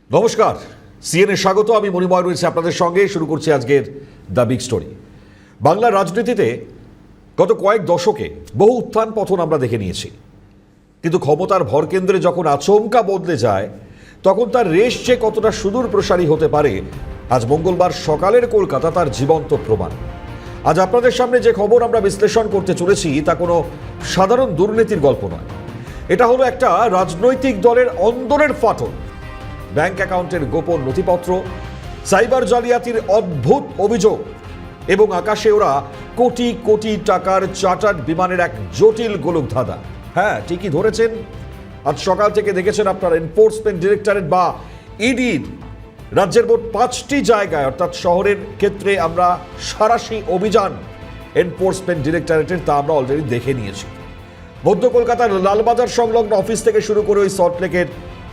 নমস্কার, সিএনএ স্বাগত। আমি মণিময় রয়েছে আপনাদের সঙ্গে। শুরু করছি আজকের দ্য বিগ স্টোরি। বাংলার রাজনীতিতে গত কয়েক দশকে বহু উত্থান পতন আমরা দেখে নিয়েছি, কিন্তু ক্ষমতার ভরকেন্দ্রে যখন আচমকা বদলে যায় তখন তার রেশ যে কতটা সুদূর প্রসারী হতে পারে, আজ মঙ্গলবার সকালের কলকাতা তার জীবন্ত প্রমাণ। আজ আপনাদের সামনে যে খবর আমরা বিশ্লেষণ করতে চলেছি তা কোনো সাধারণ দুর্নীতির গল্প নয়। এটা হলো একটা রাজনৈতিক দলের অন্দরের ফাটল, ব্যাংক অ্যাকাউন্টের গোপন নথিপত্র, সাইবার জালিয়াতির অদ্ভুত অভিযোগ এবং আকাশে ওরা কোটি কোটি টাকার চার্টার্ড বিমানের এক জটিল গোলকধাঁধা। হ্যাঁ, ঠিকই ধরেছেন। আজ সকাল থেকে দেখেছেন আপনার এনফোর্সমেন্ট ডিরেক্টরেট বা ইডির রাজ্যের মোট 5টি জায়গায়, অর্থাৎ শহরের ক্ষেত্রে আমরা সাঁড়াশি অভিযান এনফোর্সমেন্ট ডিরেক্টরেটের, তা আমরা অলরেডি দেখে নিয়েছি। মধ্য কলকাতার লালবাজার সংলগ্ন অফিস থেকে শুরু করে ওই সল্টলেকের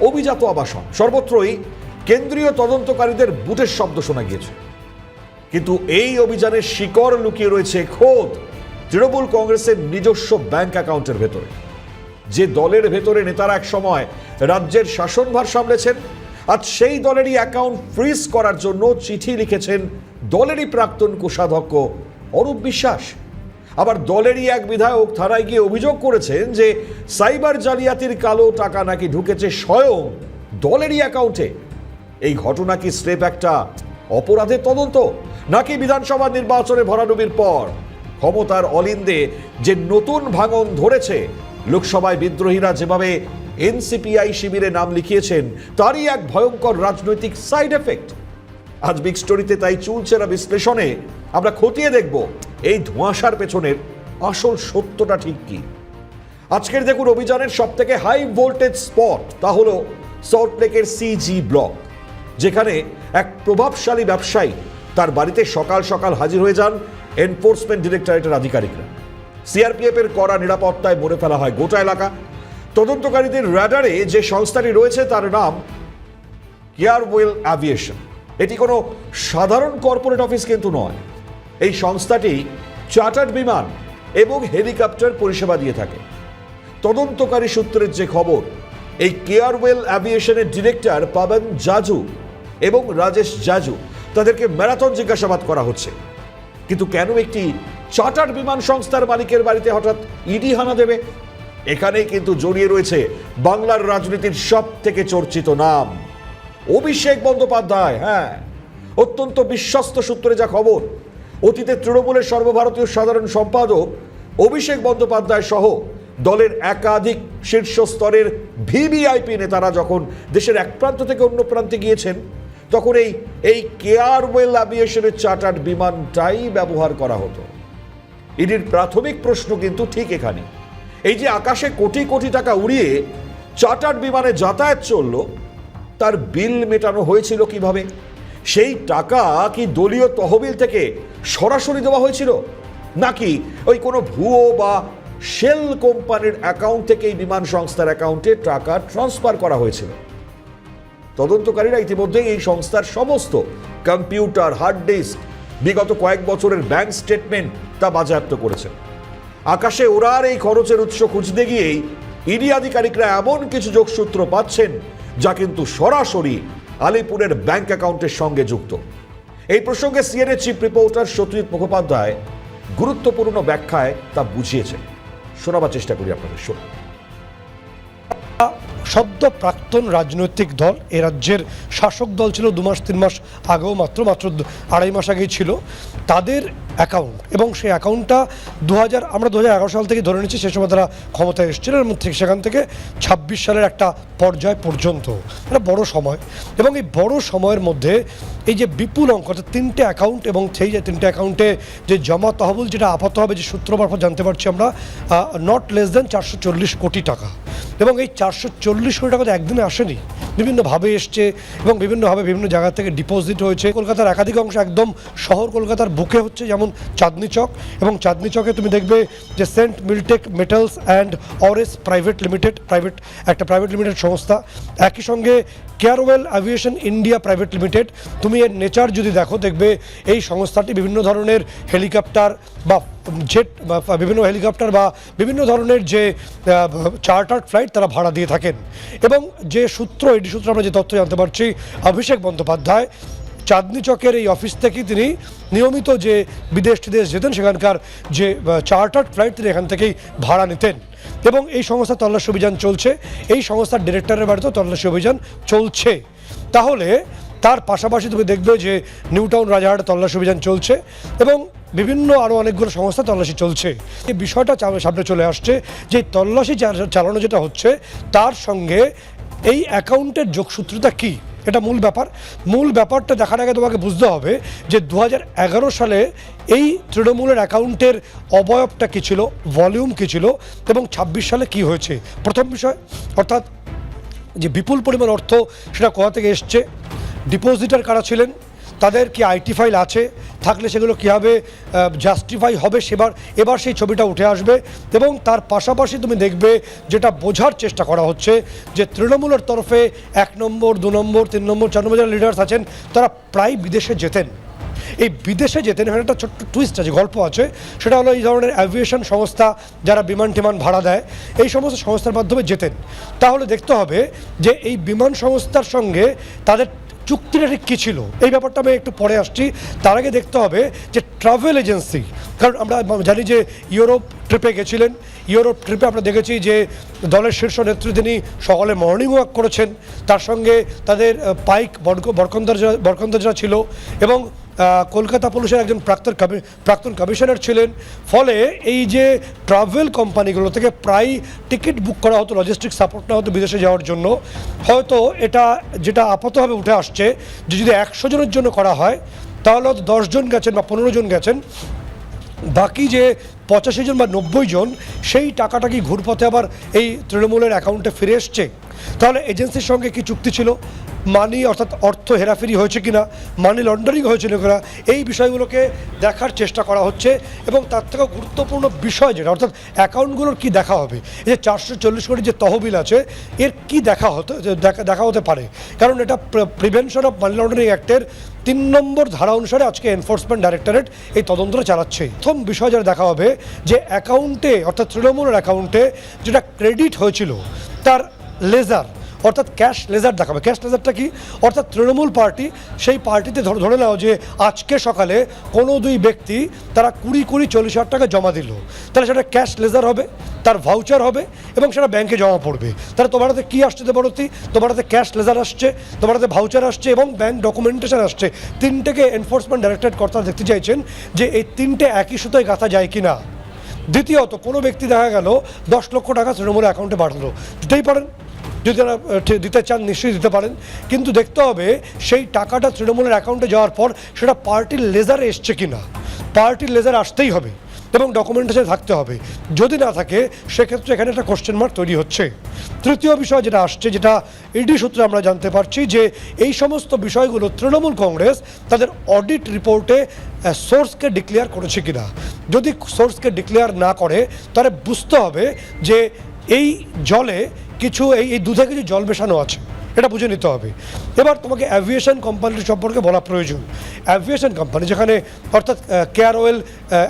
অভিজাত আবাসন, সর্বত্রই কেন্দ্রীয় তদন্তকারীদের বুটের শব্দ শোনা গিয়েছে। কিন্তু এই অভিযানের শিকড় লুকিয়ে রয়েছে খোদ তৃণমূল কংগ্রেসের নিজস্ব ব্যাংক অ্যাকাউন্টের ভেতরে। যে দলের ভেতরে নেতারা এক সময় রাজ্যের শাসনভার সামলেছেন, আজ সেই দলেরই অ্যাকাউন্ট ফ্রিজ করার জন্য চিঠি লিখেছেন দলেরই প্রাক্তন কোষাধ্যক্ষ অরূপ বিশ্বাস। আবার দলেরই এক বিধায়ক থানায় গিয়ে অভিযোগ করেছেন যে সাইবার জালিয়াতির কালো টাকা নাকি ঢুকেছে স্বয়ং দলেরই অ্যাকাউন্টে। এই ঘটনা কি স্রেফ একটা অপরাধের তদন্ত, নাকি বিধানসভা নির্বাচনে ভরাডুবির পর ক্ষমতার অলিন্দে যে নতুন ভাঙন ধরেছে, লোকসভায় বিদ্রোহীরা যেভাবে এনসিপিআই শিবিরে নাম লিখিয়েছেন, তারই এক ভয়ঙ্কর রাজনৈতিক সাইড এফেক্ট? আজ বিগ স্টোরিতে তাই চুলচেরা বিশ্লেষণে আমরা খতিয়ে দেখব এই ধোঁয়াশার পেছনের আসল সত্যটা ঠিক কি। আজকের দেখুন অভিযানের সব থেকে হাই ভোল্টেজ স্পট, তা হলো সল্টলেকের সিজি ব্লক, যেখানে এক প্রভাবশালী ব্যবসায়ী তার বাড়িতে সকাল সকাল হাজির হয়ে যান এনফোর্সমেন্ট ডিরেক্টরেটের আধিকারিকরা। সিআরপিএফ এর কড়া নিরাপত্তায় মরে ফেলা হয় গোটা এলাকা। তদন্তকারীদের রাডারে যে সংস্থাটি রয়েছে তার নাম কেয়ারওয়েল অ্যাভিয়েশন। এটি কোনো সাধারণ কর্পোরেট অফিস কিন্তু নয়। এই সংস্থাটি চার্টার্ড বিমান এবং হেলিকপ্টার পরিষেবা দিয়ে থাকে। তদন্তকারী সূত্রের যে খবর, এই কেয়ারওয়েল অ্যাভিয়েশনের ডিরেক্টর পাবন জাজু এবং রাজেশ জাজু, তাদেরকে ম্যারাথন জিজ্ঞাসাবাদ করা হচ্ছে। কিন্তু কেন একটি চার্টার্ড বিমান সংস্থার মালিকের বাড়িতে হঠাৎ ইডি হানা দেবে? এখানেই কিন্তু জড়িয়ে রয়েছে বাংলার রাজনীতির সব থেকে চর্চিত নাম, অভিষেক বন্দ্যোপাধ্যায়। হ্যাঁ, অত্যন্ত বিশ্বস্ত সূত্রে যা খবর, অতীতে তৃণমূলের সর্বভারতীয় সাধারণ সম্পাদক অভিষেক বন্দ্যোপাধ্যায় সহ দলের একাধিক শীর্ষস্তরের ভিভিআইপি নেতারা যখন দেশের এক প্রান্ত থেকে অন্য প্রান্তে গিয়েছেন, তখন এই কেয়ারওয়েল অ্যাভিয়েশনের চার্টার্ড বিমানটাই ব্যবহার করা হতো। ইডির প্রাথমিক প্রশ্ন কিন্তু ঠিক এখানে। এই যে আকাশে কোটি কোটি টাকা উড়িয়ে চার্টার্ড বিমানে যাতায়াত চলল, তার বিল মেটানো হয়েছিল কিভাবে? সেই টাকা কি দলীয় তহবিল থেকে সরাসরি দেওয়া হয়েছিল, নাকি ওই কোনো ভুয়ো বা শেল কোম্পানির অ্যাকাউন্ট থেকে এই বিমান সংস্থার অ্যাকাউন্টে টাকা ট্রান্সফার করা হয়েছিল? তদন্তকারীরা ইতিমধ্যেই এই সংস্থার সমস্ত কম্পিউটার, হার্ড ডিস্ক, বিগত কয়েক বছরের ব্যাংক স্টেটমেন্ট তা বাজেয়াপ্ত করেছে। আকাশে ওরার এই খরচের উৎস খুঁজতে গিয়েই ইডি আধিকারিকরা এমন কিছু যোগসূত্র পাচ্ছেন যা কিন্তু সরাসরি আলিপুরের ব্যাংক অ্যাকাউন্টের সঙ্গে যুক্ত। এই প্রসঙ্গে CNA chief reporter Satyajit Mukhopadhyay গুরুত্বপূর্ণ ব্যাখ্যায় তা বুঝিয়েছেন। শোনাবার চেষ্টা করি আপনাদের। শুনুন। সদ্য প্রাক্তন রাজনৈতিক দল, এ রাজ্যের শাসক দল ছিল 2 মাস 3 মাস আগেও, মাত্র 2.5 মাস আগেই ছিল তাদের অ্যাকাউন্ট, এবং সেই অ্যাকাউন্টটা আমরা 2011 সাল থেকে ধরে নিচ্ছি, সে সময় তারা ক্ষমতায় এসেছিলেন, এবং সেখান থেকে 26 সালের একটা পর্যায় পর্যন্ত একটা বড় সময়। এবং এই বড় সময়ের মধ্যে এই যে বিপুল অঙ্ক, অর্থাৎ 3টে অ্যাকাউন্ট, এবং সেই যে 3টে অ্যাকাউন্টে যে জমা তহবিল, যেটা আপাতত হবে যে সূত্র মারফত জানতে পারছি আমরা, নট লেস দেন 440 কোটি টাকা। এবং এই 440 কোটি টাকা তো একদিনে আসেনি, বিভিন্নভাবে এসছে এবং বিভিন্নভাবে বিভিন্ন জায়গা থেকে ডিপোজিট হয়েছে। কলকাতার একাধিক অংশ, একদম শহর কলকাতার বুকে হচ্ছে, যেমন যেমন চাঁদনি চক, এবং চাঁদনি চকে তুমি দেখবে যে Saint Miltech Metals and Ores private limited সংস্থা, একই সঙ্গে Carewell Aviation India private limited. তুমি এর নেচার যদি দেখো দেখবে এই সংস্থাটি বিভিন্ন ধরনের হেলিকপ্টার বা জেট বা বিভিন্ন হেলিকপ্টার বা বিভিন্ন ধরনের যে চার্টার্ড ফ্লাইট তারা ভাড়া দিয়ে থাকেন। এবং যে এডি সূত্র আমরা যে তথ্য জানতে পারছি, অভিষেক বন্দ্যোপাধ্যায় চাঁদনি চকের এই অফিস থেকেই তিনি নিয়মিত যে বিদেশ যেতেন, সেখানকার যে চার্টার্ড ফ্লাইট তিনি এখান থেকেই ভাড়া নিতেন। এবং এই সংস্থার তল্লাশি অভিযান চলছে, এই সংস্থার ডিরেক্টরের বাড়িতেও তল্লাশি অভিযান চলছে। তাহলে তার পাশাপাশি তুমি দেখবে যে নিউ টাউন রাজারহাটে তল্লাশি অভিযান চলছে এবং বিভিন্ন আরও অনেকগুলো সংস্থা তল্লাশি চলছে। এই বিষয়টা সামনে চলে আসছে যে তল্লাশি চালানো যেটা হচ্ছে তার সঙ্গে এই অ্যাকাউন্টের যোগসূত্রতা কী, এটা মূল ব্যাপারটা দেখার আগে তোমাকে বুঝতে হবে যে 2011 সালে এই তৃণমূলের অ্যাকাউন্টের অবয়বটা কী ছিল, ভলিউম কী ছিল, এবং 26 সালে কি হয়েছে। প্রথম বিষয় অর্থাৎ যে বিপুল পরিমাণ অর্থ সেটা কোথা থেকে এসছে, ডিপোজিটার কারা ছিলেন, তাদের কি আইটি ফাইল আছে, থাকলে সেগুলো কীভাবে জাস্টিফাই হবে এবার সেই ছবিটা উঠে আসবে। এবং তার পাশাপাশি তুমি দেখবে যেটা বোঝার চেষ্টা করা হচ্ছে যে তৃণমূলের তরফে 1 নম্বর 2 নম্বর 3 নম্বর 4 নম্বর যারা লিডার্স আছেন তারা প্রায় বিদেশে যেতেন। এই বিদেশে যেতেন, এখানে একটা ছোট্ট টুইস্ট আছে, গল্প আছে, সেটা হলো এই ধরনের অ্যাভিয়েশন সংস্থা যারা বিমান ভাড়া দেয় এই সমস্ত সংস্থার মাধ্যমে যেতেন। তাহলে দেখতে হবে যে এই বিমান সংস্থার সঙ্গে তাদের চুক্তিটা ঠিক কী ছিল, এই ব্যাপারটা আমি একটু পরে আসছি। তার আগে দেখতে হবে যে ট্রাভেল এজেন্সি, কারণ আমরা জানি যে ইউরোপ ট্রিপে গেছিলেন, ইউরোপ ট্রিপে আমরা দেখেছি যে দলের শীর্ষ নেত্রী তিনি সকালে মর্নিং ওয়াক করেছেন, তার সঙ্গে তাদের পাইক বরকন্দর যারা ছিল এবং কলকাতা পুলিশের একজন প্রাক্তন কমিশনার ছিলেন। ফলে এই যে ট্রাভেল কোম্পানিগুলো থেকে প্রায় টিকিট বুক করা হতো, লজিস্টিক সাপোর্ট না হতো বিদেশে যাওয়ার জন্য। হয়তো এটা যেটা আপাতভাবে উঠে আসছে যে যদি 100 জনের জন্য করা হয় তাহলে হয়তো 10 জন গেছেন বা 15 জন গেছেন, বাকি যে 85 জন বা 90 জন সেই টাকাটা কি ঘুরপথে আবার এই তৃণমূলের অ্যাকাউন্টে ফিরে এসছে। তাহলে এজেন্সির সঙ্গে কি চুক্তি ছিল, মানি অর্থাৎ অর্থ হেরাফেরি হয়েছে কিনা, মানি লন্ডারিং হয়েছিল কিনা, এই বিষয়গুলোকে দেখার চেষ্টা করা হচ্ছে। এবং তার থেকেও গুরুত্বপূর্ণ বিষয় যেটা অর্থাৎ অ্যাকাউন্টগুলোর কি দেখা হবে, এই যে 440 কোটি যে তহবিল আছে এর কি দেখা হতে পারে, কারণ এটা প্রিভেনশন অফ মানি লন্ডারিং অ্যাক্টের 3 নম্বর ধারা অনুসারে আজকে এনফোর্সমেন্ট ডাইরেক্টরেট এই তদন্তটা চালাচ্ছে। প্রথম বিষয় যেটা দেখা হবে যে অ্যাকাউন্টে অর্থাৎ তৃণমূলের অ্যাকাউন্টে যেটা ক্রেডিট হয়েছিল তার লেজার অর্থাৎ ক্যাশ লেজার দেখাবে। ক্যাশ লেজারটা কি, অর্থাৎ তৃণমূল পার্টি সেই পার্টিতে ধরে নাও যে আজকে সকালে কোনো 2 ব্যক্তি তারা 40,000 টাকা জমা দিল, তাহলে সেটা ক্যাশ লেজার হবে, তার ভাউচার হবে এবং সেটা ব্যাংকে জমা পড়বে। তাহলে তোমার হাতে কী আসছে দেবরতী, তোমার হাতে ক্যাশ লেজার আসছে, তোমার হাতে ভাউচার আসছে এবং ব্যাংক ডকুমেন্টেশন আসছে। 3টেকে এনফোর্সমেন্ট ডাইরেক্টরেট কর্তারা দেখতে চাইছেন যে এই 3টে একই সুতোয় গাঁথা যায় কি না। দ্বিতীয়ত, কোনো ব্যক্তি দেখা গেল 10 লক্ষ টাকা তৃণমূলের অ্যাকাউন্টে পাঠালো, দিতেই পারেন, যদি তারা দিতে চান নিশ্চয়ই দিতে পারেন, কিন্তু দেখতে হবে সেই টাকাটা তৃণমূলের অ্যাকাউন্টে যাওয়ার পর সেটা পার্টির লেজারে এসছে কিনা। পার্টির লেজার আসতেই হবে এবং ডকুমেন্টেশন থাকতে হবে, যদি না থাকে সেক্ষেত্রে এখানে একটা কোশ্চেন মার্ক তৈরি হচ্ছে। তৃতীয় বিষয় যেটা আসছে, যেটা ইডি সূত্রে আমরা জানতে পারছি যে এই সমস্ত বিষয়গুলো তৃণমূল কংগ্রেস তাদের অডিট রিপোর্টে সোর্সকে ডিক্লেয়ার করেছে কিনা। যদি সোর্সকে ডিক্লেয়ার না করে তাহলে বুঝতে হবে যে এই জলে কিছু এই দুধে কিছু জল মেশানো আছে, এটা বুঝে নিতে হবে। এবার তোমাকে অ্যাভিয়েশন কোম্পানির সম্পর্কে বলা প্রয়োজন। অ্যাভিয়েশন কোম্পানি যেখানে অর্থাৎ কেয়ারওয়েল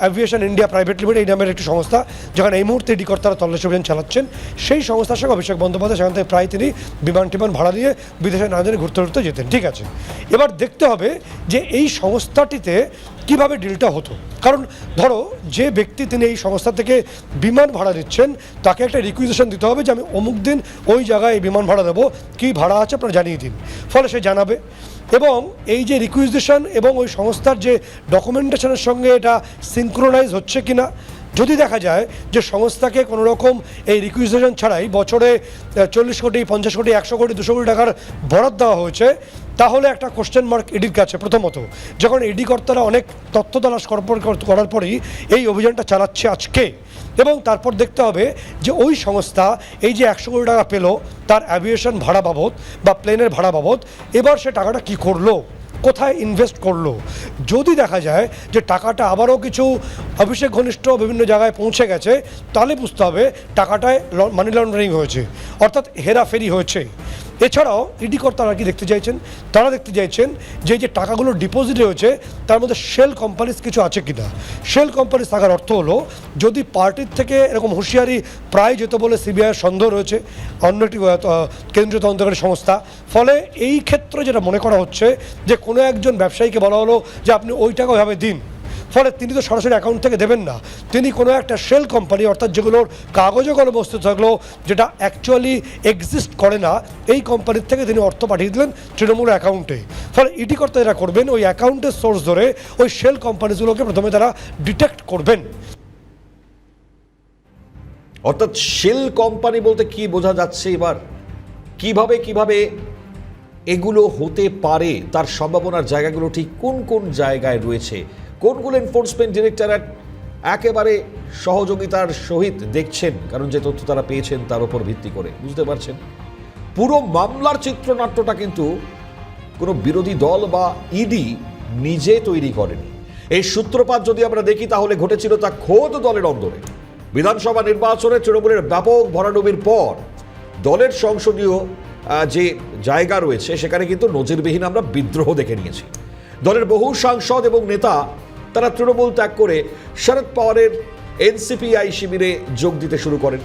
অ্যাভিয়েশন ইন্ডিয়া প্রাইভেট লিমিটেড এই নামের একটি সংস্থা, যেখানে এই মুহূর্তে ইডি কর্তারা তল্লাশি অভিযান চালাচ্ছেন, সেই সংস্থার সঙ্গে অভিষেক বন্দ্যোপাধ্যায় সেখান থেকে প্রায় তিনি বিমান ভাড়া দিয়ে বিদেশে না জানি ঘুরতে যেতেন। ঠিক আছে, এবার দেখতে হবে যে এই সংস্থাটিতে কিভাবে ডিলটা হতো। কারণ ধরো যে ব্যক্তি তিনি এই সংস্থা থেকে বিমান ভাড়া দিচ্ছেন তাকে একটা রিকুইজিশন দিতে হবে যে আমি অমুক দিন ওই জায়গায় বিমান ভাড়া দেবো, কী ভাড়া আছে আপনারা জানিয়ে দিন। ফলে সে জানাবে এবং এই যে রিকুইজিশন এবং ওই সংস্থার যে ডকুমেন্টেশনের সঙ্গে এটা সিনক্রোনাইজ হচ্ছে কিনা। যদি দেখা যায় যে সংস্থাকে কোনো রকম এই রিকুইজিশন ছাড়াই বছরে 40 কোটি 50 কোটি 100 কোটি 200 কোটি টাকার বরাদ্দ দেওয়া হয়েছে, তাহলে একটা কোশ্চেন মার্ক ইডির কাছে। প্রথমত যখন ইডি কর্তারা অনেক তথ্য তালাশ করার পরেই এই অভিযানটা চালাচ্ছে আজকে, এবং তারপর দেখতে হবে যে ওই সংস্থা এই যে 100 কোটি টাকা পেল তার অ্যাভিয়েশন ভাড়া বাবদ বা প্লেনের ভাড়া বাবদ, এবার সে টাকাটা কী করলো। কোথায় ইনভেস্ট করলো। যদি দেখা যায় যে টাকাটা আবারও কিছু অভিষেক ঘনিষ্ঠ বিভিন্ন জায়গায় পৌঁছে গেছে, তাহলে বুঝতে হবে টাকাটায় মানি লন্ডারিং হয়েছে, অর্থাৎ হেরাফেরি হয়েছে। এছাড়াও ইডি কর্তারা কি দেখতে চাইছেন, তারা দেখতে চাইছেন যে এই যে টাকাগুলো ডিপোজিট হয়েছে তার মধ্যে শেল কোম্পানিজ কিছু আছে কিনা। শেল কোম্পানিজ থাকার অর্থ হলো যদি পার্টির থেকে এরকম হুঁশিয়ারি প্রায় যেত বলে সিবিআইয়ের সন্দেহ রয়েছে অন্য একটি কেন্দ্রীয় তদন্তকারী সংস্থা, ফলে এই ক্ষেত্রে যেটা মনে করা হচ্ছে যে কোনো একজন ব্যবসায়ীকে বলা হলো যে আপনি ওই টাকা ওইভাবে দিন, ফলে তিনি তো সরাসরি অ্যাকাউন্ট থেকে দেবেন না, তিনি কোনো একটা শেল কোম্পানি অর্থাৎ যেগুলোর কাগজে কলমে বস্তু থাকলো যেটা অ্যাকচুয়ালি এক্সিস্ট করে না, এই কোম্পানির থেকে তিনি অর্থ পাঠিয়ে দিলেন তৃণমূল অ্যাকাউন্টে। ফলে ইডি কর্তা এরা করবেন ওই অ্যাকাউন্টের সোর্স ধরে ওই শেল কোম্পানিগুলোকে প্রথমে তারা ডিটেক্ট করবেন। অর্থাৎ শেল কোম্পানি বলতে কি বোঝা যাচ্ছে এবার? কিভাবে এগুলো হতে পারে, তার সম্ভাবনার জায়গাগুলো ঠিক কোন কোন জায়গায় রয়েছে, কোনগুলো এনফোর্সমেন্ট ডিরেক্টরেট একেবারে সহযোগিতার সহিত দেখছেন, কারণ যে তথ্য তারা পেয়েছেন তার উপর ভিত্তি করে বুঝতে পারছেন পুরো মামলার চিত্রনাট্যটা কিন্তু কোনো বিরোধী দল বা ইডি নিজে তৈরি করেনি। এই সূত্রপাত যদি আমরা দেখি তাহলে ঘটেছিল তা খোদ দলের অন্দরে। বিধানসভা নির্বাচনে তৃণমূলের ব্যাপক ভরাডুবির পর দলের সংসদীয় যে জায়গা রয়েছে সেখানে কিন্তু নজিরবিহীন আমরা বিদ্রোহ দেখে নিয়েছি। দলের বহু সাংসদ এবং নেতা তারা তৃণমূল ত্যাগ করে শরদ পাওয়ারের এনসিপিআই শিবিরে যোগ দিতে শুরু করেন।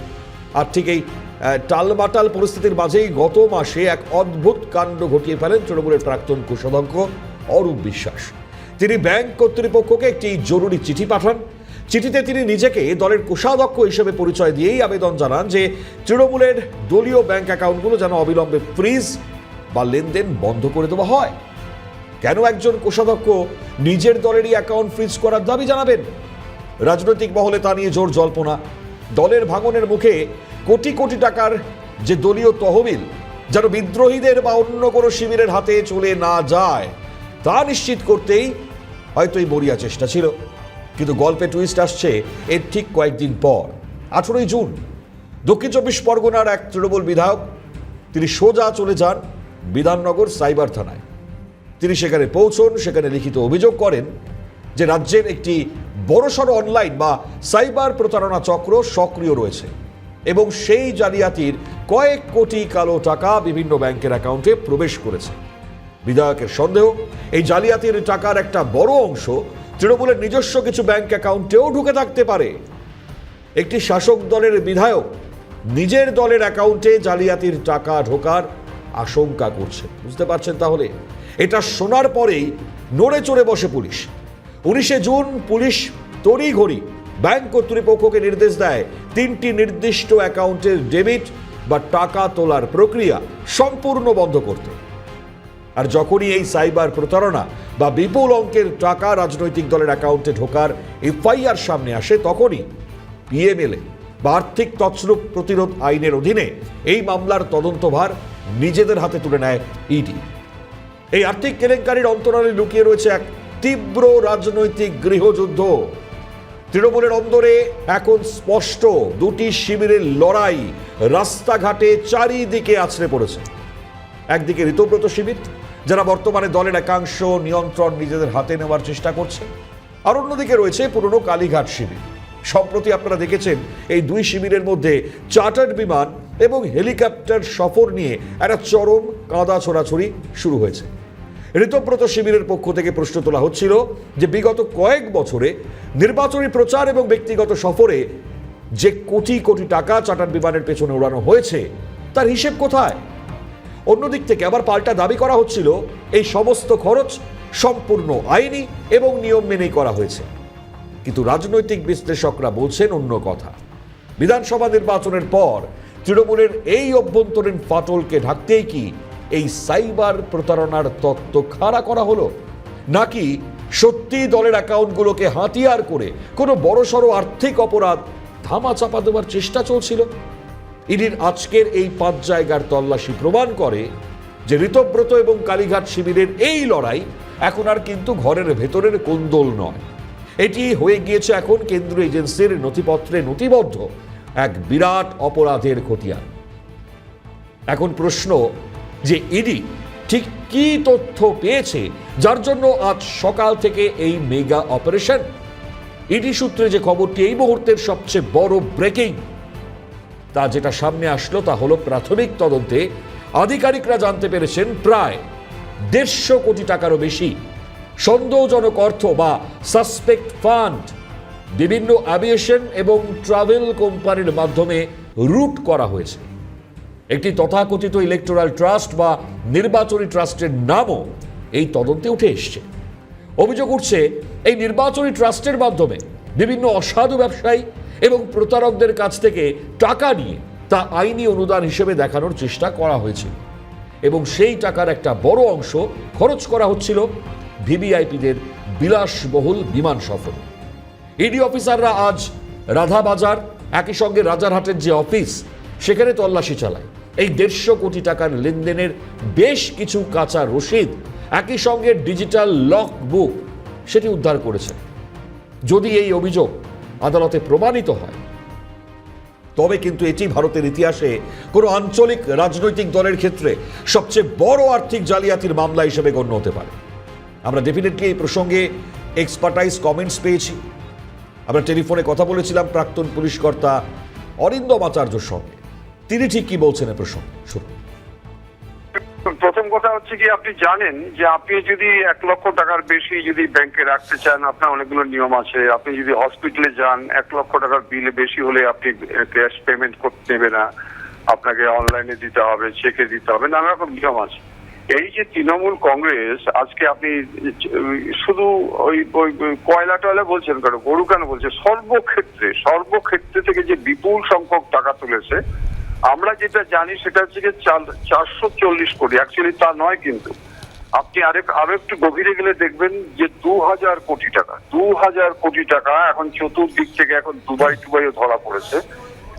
আর ঠিক এই টালমাটাল পরিস্থিতির মাঝেই গত মাসে এক অদ্ভুত কাণ্ড ঘটিয়ে ফেলেন তৃণমূলের প্রাক্তন কোষাধ্যক্ষ অরূপ বিশ্বাস। তিনি ব্যাংক কর্তৃপক্ষকে একটি জরুরি চিঠি পাঠান। চিঠিতে তিনি নিজেকে দলের কোষাধ্যক্ষ হিসেবে পরিচয় দিয়েই আবেদন জানান যে তৃণমূলের দলীয় ব্যাংক অ্যাকাউন্টগুলো যেন অবিলম্বে ফ্রিজ বা লেনদেন বন্ধ করে দেওয়া হয়। কেন একজন কোষাধ্যক্ষ নিজের দলেরই অ্যাকাউন্ট ফ্রিজ করার দাবি জানাবেন? রাজনৈতিক মহলে তা নিয়ে জোর জল্পনা। দলের ভাঙনের মুখে কোটি কোটি টাকার যে দলীয় তহবিল যেন বিদ্রোহীদের বা অন্য কোনো শিবিরের হাতে চলে না যায় তা নিশ্চিত করতেই হয়তো এই মরিয়া চেষ্টা ছিল। কিন্তু গল্পে টুইস্ট আসছে এর ঠিক কয়েকদিন পর। 18ই জুন দক্ষিণ 24 পরগনার এক তৃণমূল বিধায়ক তিনি সোজা চলে যান বিধাননগর সাইবার থানায়। তিনি সেখানে পৌঁছন, সেখানে লিখিত অভিযোগ করেন যে রাজ্যের একটি বড়সড় অনলাইন বা সাইবার প্রতারণা চক্র সক্রিয় রয়েছে এবং সেই জালিয়াতির কয়েক কোটি কালো টাকা বিভিন্ন ব্যাংকের অ্যাকাউন্টে প্রবেশ করেছে। বিধায়কের সন্দেহ এই জালিয়াতির টাকার একটা বড় অংশ তৃণমূলের নিজস্ব কিছু ব্যাংক অ্যাকাউন্টেও ঢুকে থাকতে পারে। একটি শাসক দলের বিধায়ক নিজের দলের অ্যাকাউন্টে জালিয়াতির টাকা ঢোকার আশঙ্কা করছে, বুঝতে পারছেন? তাহলে এটা শোনার পরেই নড়ে চড়ে বসে পুলিশ। 19শে জুন পুলিশ তড়িঘড়ি ব্যাংক কর্তৃপক্ষকে নির্দেশ দেয় 3টি নির্দিষ্ট অ্যাকাউন্টের ডেবিট বা টাকা তোলার প্রক্রিয়া সম্পূর্ণ বন্ধ করতে। আর যখনই এই সাইবার প্রতারণা বা বিপুল অঙ্কের টাকা রাজনৈতিক দলের অ্যাকাউন্টে ঢোকার এফআইআর সামনে আসে, তখনই পিএমএলএ বা আর্থিক তছরূপ প্রতিরোধ আইনের অধীনে এই মামলার তদন্তভার নিজেদের হাতে তুলে নেয় ইডি। এই আর্থিক কেলেঙ্কারির অন্তরালে লুকিয়ে রয়েছে এক তীব্র রাজনৈতিক গৃহযুদ্ধ। তৃণমূলের অন্দরে এখন স্পষ্ট দুটি শিবিরের লড়াই রাস্তাঘাটে চারিদিকে আছড়ে পড়েছে। একদিকে ঋতব্রত শিবির যারা বর্তমানে দলের একাংশ নিয়ন্ত্রণ নিজেদের হাতে নেওয়ার চেষ্টা করছে, আর অন্যদিকে রয়েছে পুরনো কালীঘাট শিবির। সম্প্রতি আপনারা দেখেছেন এই দুই শিবিরের মধ্যে চার্টার্ড বিমান এবং হেলিকপ্টার সফর নিয়ে একটা চরম কাঁদা ছোড়াছড়ি শুরু হয়েছে। ঋতব্রত শিবিরের পক্ষ থেকে প্রশ্ন তোলা হচ্ছিল যে বিগত কয়েক বছরে নির্বাচনী প্রচার এবং ব্যক্তিগত সফরে যে কোটি কোটি টাকা চার্টার্ড বিমানের পেছনে উড়ানো হয়েছে তার হিসেব কোথায়? অন্যদিক থেকে আবার পাল্টা দাবি করা হচ্ছিল এই সমস্ত খরচ সম্পূর্ণ আইনি এবং নিয়ম মেনেই করা হয়েছে। কিন্তু রাজনৈতিক বিশ্লেষকরা বলছেন অন্য কথা। বিধানসভা নির্বাচনের পর তৃণমূলের এই অভ্যন্তরীণ ফাটলকে ঢাকতেই কি এই সাইবার প্রতারণার তত্ত্ব খাড়া করা হলো, নাকি সত্যি দলের অ্যাকাউন্টগুলোকে হাতিয়ার করে কোনো বড়সড় আর্থিক অপরাধ ধামাচাপা দেওয়ার চেষ্টা চলছিল? ইডির আজকের এই 5 জায়গার তল্লাশি প্রমাণ করে যে ঋতব্রত এবং কালীঘাট শিবিরের এই লড়াই এখন আর কিন্তু ঘরের ভেতরের কোন্দল নয়, এটি হয়ে গিয়েছে এখন কেন্দ্রীয় এজেন্সির নথিপত্রে নথিবদ্ধ এক বিরাট অপরাধের খতিয়ান। এখন প্রশ্ন যে ইডি ঠিক কি তথ্য পেয়েছে যার জন্য আজ সকাল থেকে এই মেগা অপারেশন? ইডি সূত্রে যে খবরটি এই মুহূর্তের সবচেয়ে বড় ব্রেকিং, তা যেটা সামনে আসলো তা হলো প্রাথমিক তদন্তে আধিকারিকরা জানতে পেরেছেন প্রায় 150 কোটি টাকারও বেশি সন্দেহজনক অর্থ বা সাসপেক্ট ফান্ড বিভিন্ন অ্যাভিয়েশন এবং ট্রাভেল কোম্পানির মাধ্যমে রুট করা হয়েছে। একটি তথাকথিত ইলেকটোরাল ট্রাস্ট বা নির্বাচনী ট্রাস্টের নামও এই তদন্তে উঠে এসছে। অভিযোগ উঠছে এই নির্বাচনী ট্রাস্টের মাধ্যমে বিভিন্ন অসাধু ব্যবসায়ী এবং প্রতারকদের কাছ থেকে টাকা নিয়ে তা আইনি অনুদান হিসেবে দেখানোর চেষ্টা করা হয়েছিল এবং সেই টাকার একটা বড় অংশ খরচ করা হচ্ছিল ভিভিআইপিদের বিলাসবহুল বিমান সফর। ইডি অফিসাররা আজ রাধাবাজার, একই সঙ্গে রাজারহাটের যে অফিস, সেখানে তল্লাশি চালায়। এই 150 কোটি টাকার লেনদেনের বেশ কিছু কাঁচা রসিদ, একই সঙ্গে ডিজিটাল লক বুক সেটি উদ্ধার করেছে। যদি এই অভিযোগ আদালতে প্রমাণিত হয় তবে কিন্তু এটি ভারতের ইতিহাসে কোনো আঞ্চলিক রাজনৈতিক দলের ক্ষেত্রে সবচেয়ে বড় আর্থিক জালিয়াতির মামলা হিসেবে গণ্য হতে পারে। আমরা ডেফিনেটলি এই প্রসঙ্গে এক্সপার্টাইজ কমেন্টস পেয়েছি। আমরা টেলিফোনে কথা বলেছিলাম প্রাক্তন পুলিশ কর্তা অরিন্দম আচার্যর সঙ্গে। তিনি ঠিক কি বলছেন এ প্রসঙ্গে শুনুন। প্রথম কথা হচ্ছে কি, আপনি জানেন যে আপনি যদি 1 লক্ষ টাকার বেশি যদি ব্যাংকে রাখতে চান, আপনার অনেকগুলো নিয়ম আছে। আপনি যদি হসপিটালে যান, 1 লক্ষ টাকার বিল বেশি হলে আপনি ক্যাশ পেমেন্ট করতে নেবে না, আপনাকে অনলাইনে দিতে হবে, চেকে দিতে হবে, নানা রকম নিয়ম আছে। এই যে তৃণমূল কংগ্রেস আজকে আপনি শুধু ওই কয়লা টয়লা বলছেন কেন, গরু কেন বলছে, সর্বক্ষেত্রে থেকে যে বিপুল সংখ্যক টাকা তুলেছে, আমরা যেটা জানি সেটা হচ্ছে যে 440 কোটি, অ্যাকচুয়ালি তা নয়। কিন্তু আপনি আরো একটু গভীরে গেলে দেখবেন যে 2000 কোটি টাকা, 2000 কোটি টাকা এখন চতুর্দিক থেকে এখন দুবাইও ধরা পড়েছে।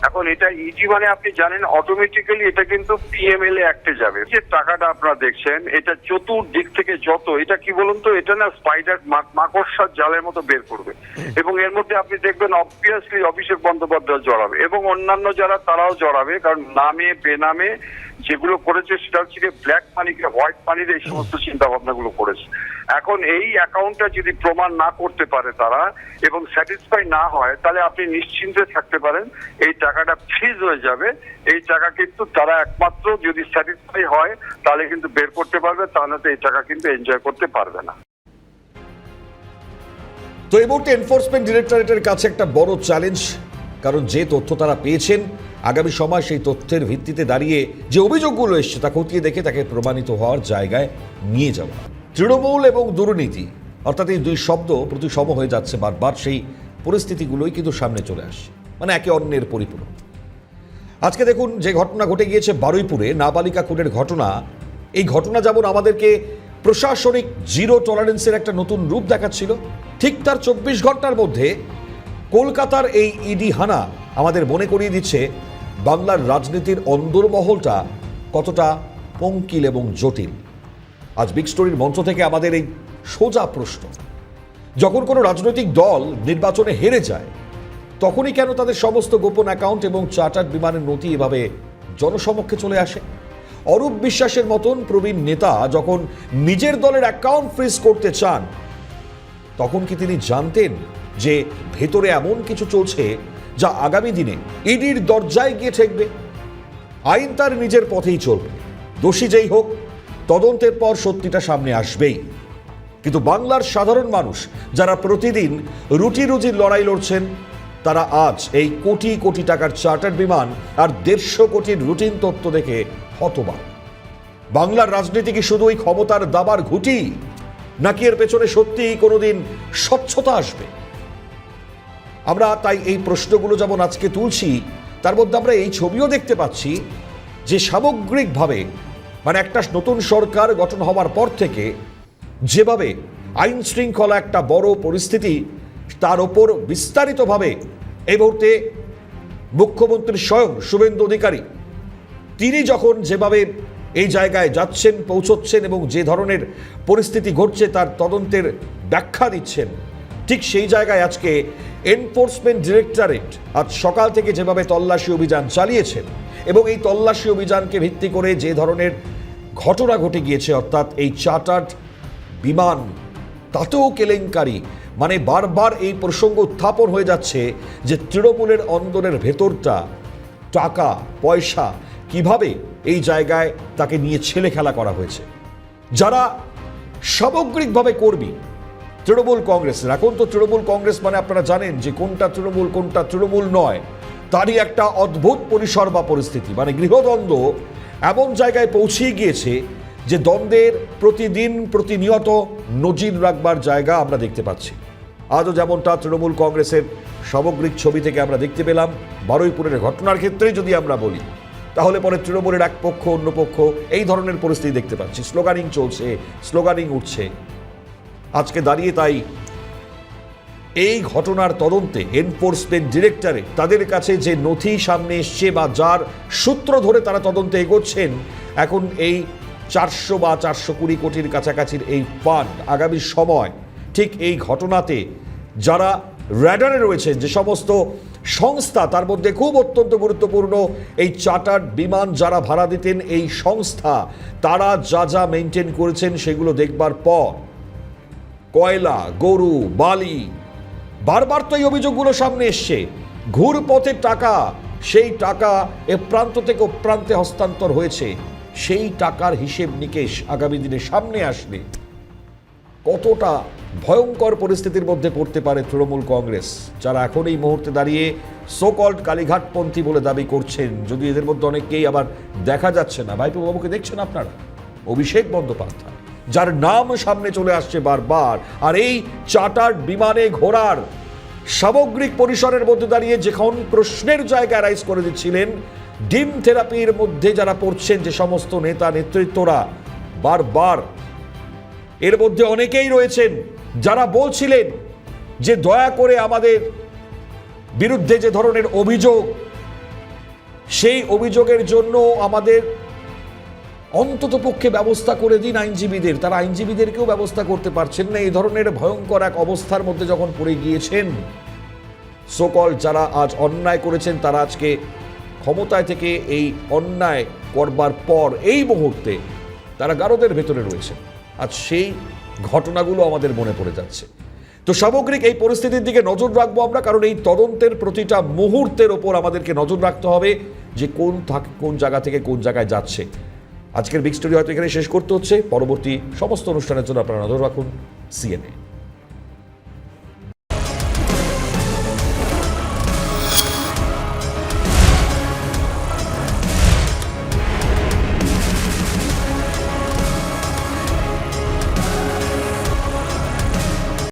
এখন এটা ইডি মানে আপনি জানেন অটোমেটিক্যালি এটা কিন্তু পিএমএলএ অ্যাক্টে যাবে। যে টাকাটা আপনারা দেখছেন এটা চতুর্দিক থেকে যত, এটা কি বলুন তো, এটা না স্পাইডার মাকড়সার জালের মতো বের করবে। এবং এর মধ্যে আপনি দেখবেন অবভিয়াসলি অভিষেক বন্দ্যোপাধ্যায় জড়াবে এবং অন্যান্য যারা তারাও জড়াবে, কারণ নামে বেনামে যেগুলো করেছে সেটা হচ্ছে ব্ল্যাক মানিকে হোয়াইট মানির এই সমস্ত চিন্তা ভাবনাগুলো করেছে। এখন এই অ্যাকাউন্টটা যদি প্রমাণ না করতে পারে তারা এবং স্যাটিসফাই না হয়, তাহলে আপনি নিশ্চিন্তে থাকতে পারেন এই টাকাটা ফ্রিজ হয়ে যাবে। এই টাকা কিন্তু তারা একমাত্র যদি স্যাটিসফাই হয় তাহলে কিন্তু বের করতে পারবে, তাহলে তো এই টাকা কিন্তু এনজয় করতে পারবে না। তো এই মুহূর্তে এনফোর্সমেন্ট ডিরেক্টরেটের কাছে একটা বড় চ্যালেঞ্জ, কারণ যে তথ্য তারা পেয়েছেন আগামী সময় সেই তথ্যের ভিত্তিতে দাঁড়িয়ে যে অভিযোগগুলো এসছে তা খতিয়ে দেখে তাকে প্রমাণিত হওয়ার জায়গায় নিয়ে যাওয়া। তৃণমূল এবং দুর্নীতি অর্থাৎ এই দুই শব্দ প্রতিসম হয়ে যাচ্ছে বারবার, সেই পরিস্থিতিগুলোই কিন্তু সামনে চলে আসছে, মানে একে অন্যের পরিপূরক। আজকে দেখুন যে ঘটনা ঘটে গিয়েছে বারুইপুরে, নাবালিকা খুনের ঘটনা। এই ঘটনা যেমন আমাদেরকে প্রশাসনিক জিরো টলারেন্সের একটা নতুন রূপ দেখাচ্ছিল, ঠিক তার 24 ঘন্টার মধ্যে কলকাতার এই ইডি হানা আমাদের মনে করিয়ে দিচ্ছে বাংলার রাজনীতির অন্দরমহলটা কতটা পঙ্কিল এবং জটিল। আজ বিগ স্টোরির মঞ্চ থেকে আমাদের এই সোজা প্রশ্ন, যখন কোনো রাজনৈতিক দল নির্বাচনে হেরে যায় তখনই কেন তাদের সমস্ত গোপন অ্যাকাউন্ট এবং চার্টার্ড বিমানের নথি এভাবে জনসমক্ষে চলে আসে? অরূপ বিশ্বাসের মতন প্রবীণ নেতা যখন নিজের দলের অ্যাকাউন্ট ফ্রিজ করতে চান তখন কি তিনি জানতেন যে ভেতরে এমন কিছু চলছে যা আগামী দিনে ইডির দরজায় গিয়ে ঠেকবে? আইন তার নিজের পথেই চলবে, দোষী যেই হোক তদন্তের পর সত্যিটা সামনে আসবেই। কিন্তু বাংলার সাধারণ মানুষ যারা প্রতিদিন রুটি রুজির লড়াই লড়ছেন, তারা আজ এই কোটি কোটি টাকার চার্টার বিমান আর 150 কোটির রুটিন তথ্য দেখে হতবাক। বাংলার রাজনীতি কি শুধুই ক্ষমতার দাবার ঘুঁটি, নাকি এর পেছনে সত্যিই কোনোদিন স্বচ্ছতা আসবে? আমরা তাই এই প্রশ্নগুলো যেমন আজকে তুলছি, তার মধ্যে আমরা এই ছবিও দেখতে পাচ্ছি যে সামগ্রিকভাবে মানে একটা নতুন সরকার গঠন হওয়ার পর থেকে যেভাবে আইন শৃঙ্খলা একটা বড় পরিস্থিতি, তার ওপর বিস্তারিতভাবে এই মুহূর্তে মুখ্যমন্ত্রী স্বয়ং শুভেন্দু অধিকারী তিনি যখন যেভাবে এই জায়গায় যাচ্ছেন, পৌঁছচ্ছেন এবং যে ধরনের পরিস্থিতি ঘটছে তার তদন্তের ব্যাখ্যা দিচ্ছেন, ঠিক সেই জায়গায় আজকে এনফোর্সমেন্ট ডিরেক্টরেট আজ সকাল থেকে যেভাবে তল্লাশি অভিযান চালিয়েছেন এবং এই তল্লাশি অভিযানকে ভিত্তি করে যে ধরনের ঘটনা ঘটে গিয়েছে, অর্থাৎ এই চার্টার্ড বিমান তাতেও কেলেঙ্কারি। মানে বারবার এই প্রসঙ্গ উত্থাপন হয়ে যাচ্ছে যে তৃণমূলের অন্দরের ভেতরটা টাকা পয়সা কিভাবে এই জায়গায় তাকে নিয়ে ছেলে খেলা করা হয়েছে। যারা সামগ্রিকভাবে কর্মী তৃণমূল কংগ্রেসের, এখন তো তৃণমূল কংগ্রেস মানে আপনারা জানেন যে কোনটা তৃণমূল নয়, তারই একটা অদ্ভুত পরিসর বা পরিস্থিতি। মানে গৃহদ্বন্দ্ব এমন জায়গায় পৌঁছে গিয়েছে যে দ্বন্দ্বের প্রতিদিন প্রতিনিয়ত নজির রাখবার জায়গা আমরা দেখতে পাচ্ছি। আজও যেমনটা তৃণমূল কংগ্রেসের সামগ্রিক ছবি থেকে আমরা দেখতে পেলাম বারুইপুরের ঘটনার ক্ষেত্রে যদি আমরা বলি, তাহলে পরে তৃণমূলের এক পক্ষ অন্য পক্ষ এই ধরনের পরিস্থিতি দেখতে পাচ্ছি। স্লোগানিং চলছে, স্লোগানিং উঠছে। আজকে দাঁড়িয়ে তাই এই ঘটনার তদন্তে এনফোর্সমেন্ট ডিরেক্টরেট তাদের কাছে যে নথি সামনে এসছে বা যার সূত্র ধরে তারা তদন্তে এগোচ্ছেন, এখন এই 400 বা 420 কোটির কাছাকাছির এই ফান্ড আগামী সময় ঠিক এই ঘটনাতে যারা র্যাডারে রয়েছেন, যে সমস্ত সংস্থা, তার মধ্যে খুব অত্যন্ত গুরুত্বপূর্ণ এই চার্টার্ড বিমান যারা ভাড়া দিতেন এই সংস্থা, তারা যা যা মেনটেন করেছেন সেগুলো দেখবার পর কয়লা, গরু, বালি, বারবার তো এই অভিযোগগুলো সামনে এসছে। ঘুরপথের টাকা, সেই টাকা এ প্রান্ত থেকে ও প্রান্তে হস্তান্তর হয়েছে, সেই টাকার হিসেব নিকেশ আগামী দিনে সামনে আসলে কতটা ভয়ঙ্কর পরিস্থিতির মধ্যে পড়তে পারে তৃণমূল কংগ্রেস, যারা এখন এই মুহূর্তে দাঁড়িয়ে সোকল্ড কালীঘাটপন্থী বলে দাবি করছেন। যদি এদের মধ্যে অনেককেই আবার দেখা যাচ্ছে না। ভাইপো বাবুকে দেখছেন আপনারা, অভিষেক বন্দ্যোপাধ্যায়, যার নাম সামনে চলে আসছে বারবার, আর এই চার্টার্ড বিমানে ঘোরার সামগ্রিক পরিসরের মধ্যে দাঁড়িয়ে যখন প্রশ্নের জায়গায় রাইজ করে দিচ্ছিলেন, ডিম থেরাপির মধ্যে যারা পড়ছেন যে সমস্ত নেতা নেতৃত্বরা, বারবার এর মধ্যে অনেকেই রয়েছেন যারা বলছিলেন যে দয়া করে আমাদের বিরুদ্ধে যে ধরনের অভিযোগ, সেই অভিযোগের জন্য আমাদের অন্ততপক্ষে ব্যবস্থা করে দিন আইনজীবীদের। তারা আইনজীবীদেরকেও ব্যবস্থা করতে পারছেন না। এই ধরনের ভয়ঙ্কর এক অবস্থার মধ্যে যখন পড়ে গিয়েছেন, সোকল যারা আজ অন্যায় করেছেন তারা আজকে ক্ষমতায় থেকে এই অন্যায় করবার পর এই মুহূর্তে তারা গারদের ভেতরে রয়েছে। আজ সেই ঘটনাগুলো আমাদের মনে পড়ে যাচ্ছে। তো সামগ্রিক এই পরিস্থিতির দিকে নজর রাখবো আমরা, কারণ এই তদন্তের প্রতিটা মুহূর্তের ওপর আমাদেরকে নজর রাখতে হবে যে কোন জায়গা থেকে কোন জায়গায় যাচ্ছে। আজকের বিগ স্টোরি হয়তো এখানে শেষ করতে হচ্ছে। পরবর্তী সমস্ত অনুষ্ঠানের জন্য আপনারা নজর রাখুন CNN।